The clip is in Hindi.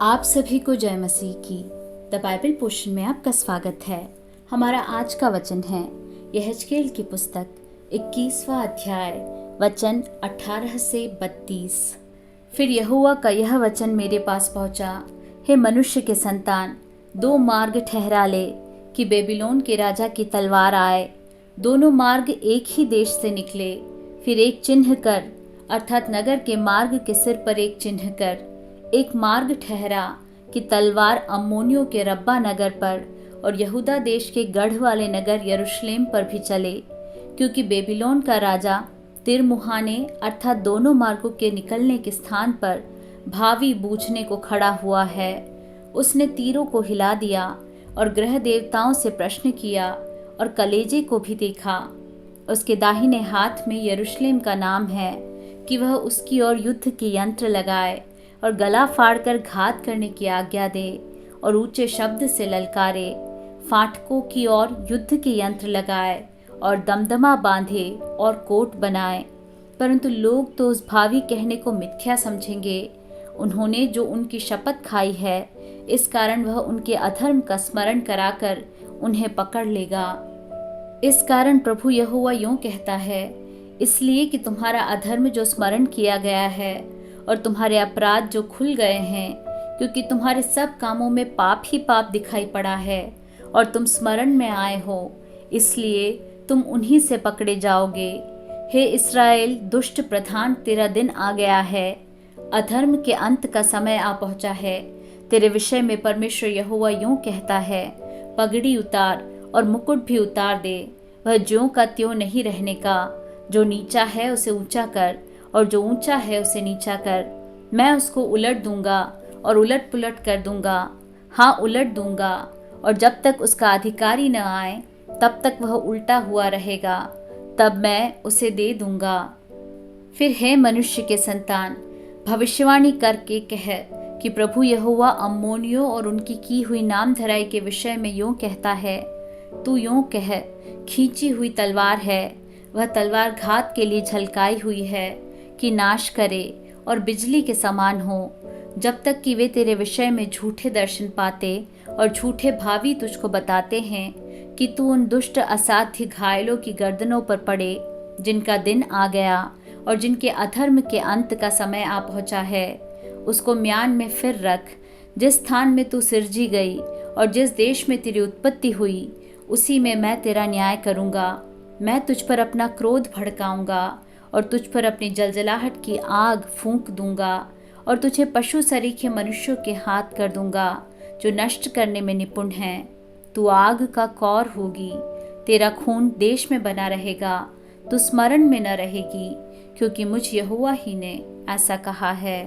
आप सभी को जय मसीह की। द बाइबल पोर्शन में आपका स्वागत है। हमारा आज का वचन है यहेजकेल की पुस्तक 21वां अध्याय वचन 18 से 32। फिर यहोवा का यह वचन मेरे पास पहुंचा, हे मनुष्य के संतान, दो मार्ग ठहरा ले कि बेबीलोन के राजा की तलवार आए। दोनों मार्ग एक ही देश से निकले। फिर एक चिन्ह कर, अर्थात नगर के मार्ग के सिर पर एक चिन्ह कर। एक मार्ग ठहरा कि तलवार अम्मोनियों के रब्बा नगर पर और यहूदा देश के गढ़ वाले नगर यरूशलेम पर भी चले, क्योंकि बेबीलोन का राजा तिरमुहाने अर्थात दोनों मार्गों के निकलने के स्थान पर भावी बूझने को खड़ा हुआ है। उसने तीरों को हिला दिया और ग्रह देवताओं से प्रश्न किया और कलेजे को भी देखा। उसके दाहिने हाथ में यरूशलेम का नाम है कि वह उसकी ओर युद्ध के यंत्र लगाए और गला फाड़कर घात करने की आज्ञा दे और ऊंचे शब्द से ललकारे। फाटकों की ओर युद्ध के यंत्र लगाए और दमदमा बांधे और कोट बनाए। परंतु लोग तो उस भावी कहने को मिथ्या समझेंगे। उन्होंने जो उनकी शपथ खाई है, इस कारण वह उनके अधर्म का स्मरण कराकर उन्हें पकड़ लेगा। इस कारण प्रभु यहोवा यूं कहता है, इसलिए कि तुम्हारा अधर्म जो स्मरण किया गया है और तुम्हारे अपराध जो खुल गए हैं, क्योंकि तुम्हारे सब कामों में पाप ही पाप दिखाई पड़ा है और तुम स्मरण में आए हो, इसलिए तुम उन्हीं से पकड़े जाओगे। हे इस्राएल, दुष्ट प्रधान, तेरा दिन आ गया है। अधर्म के अंत का समय आ पहुंचा है। तेरे विषय में परमेश्वर यहोवा यूं कहता है, पगड़ी उतार और मुकुट भी उतार दे। वह ज्यों का त्यों नहीं रहने का। जो नीचा है उसे ऊंचा कर और जो ऊंचा है उसे नीचा कर। मैं उसको उलट दूंगा और उलट पुलट कर दूंगा, हाँ उलट दूंगा, और जब तक उसका अधिकारी न आए तब तक वह उल्टा हुआ रहेगा, तब मैं उसे दे दूंगा। फिर हे मनुष्य के संतान, भविष्यवाणी करके कह कि प्रभु यहोवा अम्मोनियों और उनकी की हुई नाम धराई के विषय में यूं कहता है, तू यूं कह, खींची हुई तलवार है, वह तलवार घात के लिए झलकाई हुई है कि नाश करे और बिजली के समान हो। जब तक कि वे तेरे विषय में झूठे दर्शन पाते और झूठे भावी तुझको बताते हैं कि तू उन दुष्ट असाध्य घायलों की गर्दनों पर पड़े, जिनका दिन आ गया और जिनके अधर्म के अंत का समय आ पहुंचा है। उसको म्यान में फिर रख, जिस स्थान में तू सिरजी गई और जिस देश में तेरी उत्पत्ति हुई, उसी में मैं तेरा न्याय करूँगा। मैं तुझ पर अपना क्रोध भड़काऊंगा और तुझ पर अपनी जलजलाहट की आग फूंक दूंगा और तुझे पशु सरीखे मनुष्यों के हाथ कर दूंगा, जो नष्ट करने में निपुण हैं। तू आग का कौर होगी, तेरा खून देश में बना रहेगा, तू स्मरण में न रहेगी, क्योंकि मुझ यहोवा ही ने ऐसा कहा है।